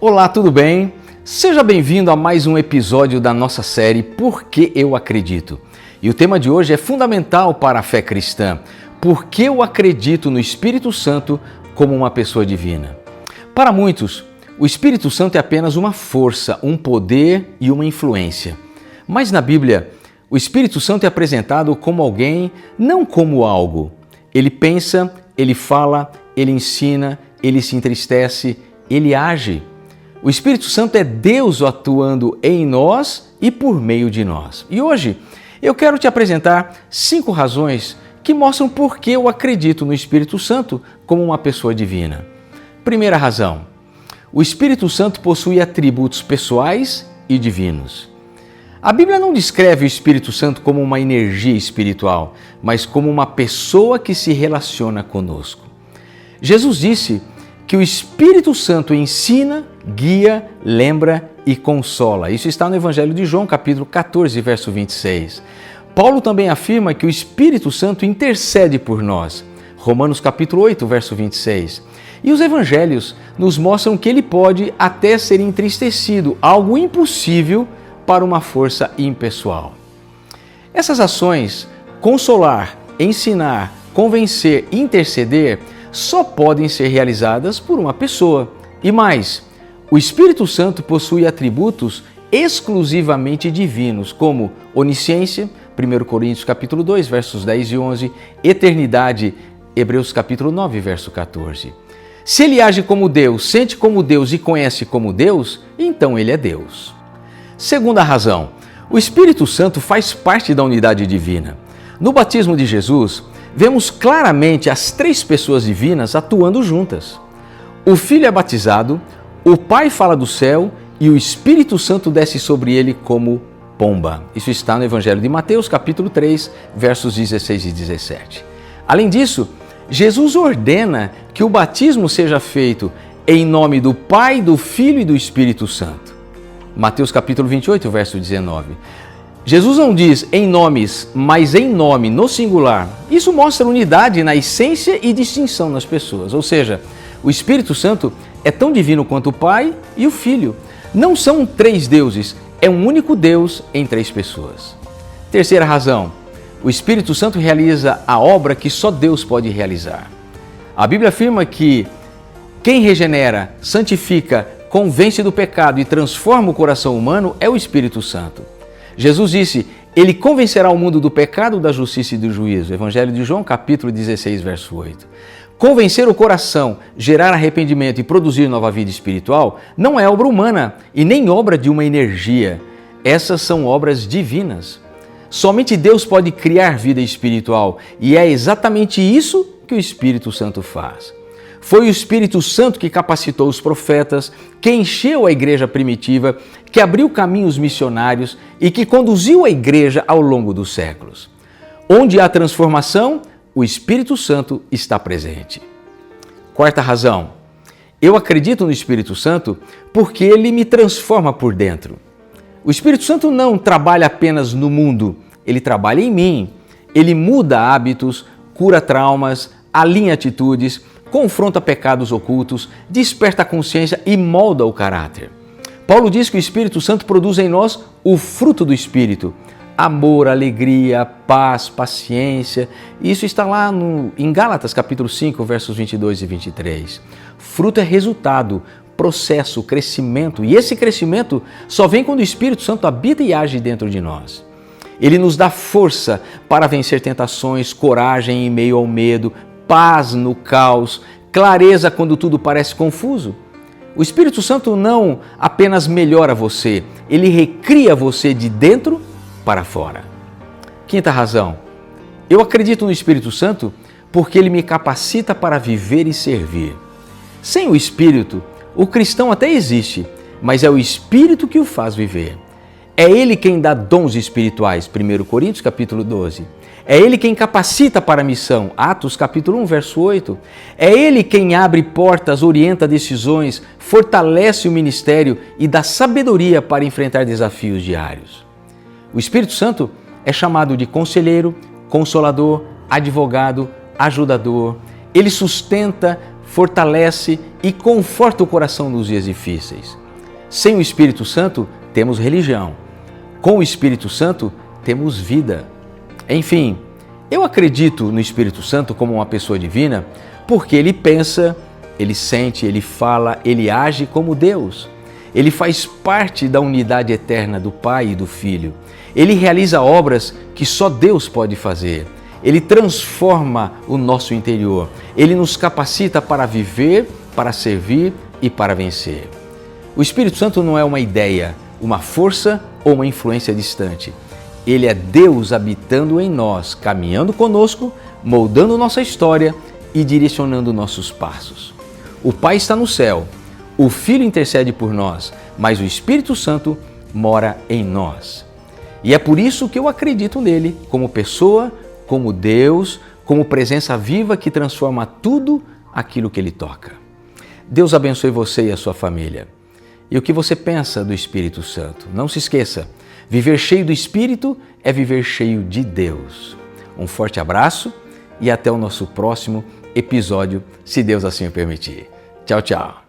Olá, tudo bem? Seja bem-vindo a mais um episódio da nossa série Por que eu acredito? E o tema de hoje é fundamental para a fé cristã. Por que eu acredito no Espírito Santo como uma pessoa divina? Para muitos, o Espírito Santo é apenas uma força, um poder e uma influência. Mas na Bíblia, o Espírito Santo é apresentado como alguém, não como algo. Ele pensa, ele fala, ele ensina, ele se entristece, ele age. O Espírito Santo é Deus atuando em nós e por meio de nós. E hoje eu quero te apresentar 5 razões que mostram por que eu acredito no Espírito Santo como uma pessoa divina. Primeira razão: o Espírito Santo possui atributos pessoais e divinos. A Bíblia não descreve o Espírito Santo como uma energia espiritual, mas como uma pessoa que se relaciona conosco. Jesus disse que o Espírito Santo ensina, guia, lembra e consola. Isso está no Evangelho de João, capítulo 14, verso 26. Paulo também afirma que o Espírito Santo intercede por nós. Romanos capítulo 8, verso 26. E os Evangelhos nos mostram que ele pode até ser entristecido, algo impossível para uma força impessoal. Essas ações, consolar, ensinar, convencer, interceder, só podem ser realizadas por uma pessoa. E mais, o Espírito Santo possui atributos exclusivamente divinos, como onisciência, 1 Coríntios capítulo 2, versos 10 e 11, eternidade, Hebreus capítulo 9, verso 14. Se ele age como Deus, sente como Deus e conhece como Deus, então ele é Deus. Segunda razão, o Espírito Santo faz parte da unidade divina. No batismo de Jesus, vemos claramente as 3 pessoas divinas atuando juntas. O Filho é batizado, o Pai fala do céu e o Espírito Santo desce sobre ele como pomba. Isso está no Evangelho de Mateus, capítulo 3, versos 16 e 17. Além disso, Jesus ordena que o batismo seja feito em nome do Pai, do Filho e do Espírito Santo. Mateus capítulo 28, verso 19. Jesus não diz em nomes, mas em nome, no singular. Isso mostra unidade na essência e distinção nas pessoas. Ou seja, o Espírito Santo é tão divino quanto o Pai e o Filho. Não são 3 deuses, é um único Deus em 3 pessoas. Terceira razão, o Espírito Santo realiza a obra que só Deus pode realizar. A Bíblia afirma que quem regenera, santifica, convence do pecado e transforma o coração humano é o Espírito Santo. Jesus disse, ele convencerá o mundo do pecado, da justiça e do juízo. Evangelho de João, capítulo 16, verso 8. Convencer o coração, gerar arrependimento e produzir nova vida espiritual não é obra humana e nem obra de uma energia. Essas são obras divinas. Somente Deus pode criar vida espiritual e é exatamente isso que o Espírito Santo faz. Foi o Espírito Santo que capacitou os profetas, que encheu a igreja primitiva, que abriu caminhos missionários e que conduziu a igreja ao longo dos séculos. Onde há transformação, o Espírito Santo está presente. Quarta razão, eu acredito no Espírito Santo porque ele me transforma por dentro. O Espírito Santo não trabalha apenas no mundo, ele trabalha em mim. Ele muda hábitos, cura traumas, alinha atitudes, confronta pecados ocultos, desperta a consciência e molda o caráter. Paulo diz que o Espírito Santo produz em nós o fruto do Espírito: amor, alegria, paz, paciência. Isso está lá em Gálatas capítulo 5, versos 22 e 23. Fruto é resultado, processo, crescimento. E esse crescimento só vem quando o Espírito Santo habita e age dentro de nós. Ele nos dá força para vencer tentações, coragem em meio ao medo, paz no caos, clareza quando tudo parece confuso. O Espírito Santo não apenas melhora você, ele recria você de dentro para fora. Quinta razão, eu acredito no Espírito Santo porque ele me capacita para viver e servir. Sem o Espírito, o cristão até existe, mas é o Espírito que o faz viver. É ele quem dá dons espirituais, 1 Coríntios capítulo 12. É ele quem capacita para a missão, Atos capítulo 1, verso 8. É ele quem abre portas, orienta decisões, fortalece o ministério e dá sabedoria para enfrentar desafios diários. O Espírito Santo é chamado de conselheiro, consolador, advogado, ajudador. Ele sustenta, fortalece e conforta o coração nos dias difíceis. Sem o Espírito Santo, temos religião. Com o Espírito Santo, temos vida. Enfim, eu acredito no Espírito Santo como uma pessoa divina porque ele pensa, ele sente, ele fala, ele age como Deus. Ele faz parte da unidade eterna do Pai e do Filho. Ele realiza obras que só Deus pode fazer. Ele transforma o nosso interior. Ele nos capacita para viver, para servir e para vencer. O Espírito Santo não é uma ideia, uma força ou uma influência distante. Ele é Deus habitando em nós, caminhando conosco, moldando nossa história e direcionando nossos passos. O Pai está no céu, o Filho intercede por nós, mas o Espírito Santo mora em nós. E é por isso que eu acredito nele como pessoa, como Deus, como presença viva que transforma tudo aquilo que ele toca. Deus abençoe você e a sua família. E o que você pensa do Espírito Santo? Não se esqueça, viver cheio do Espírito é viver cheio de Deus. Um forte abraço e até o nosso próximo episódio, se Deus assim o permitir. Tchau, tchau.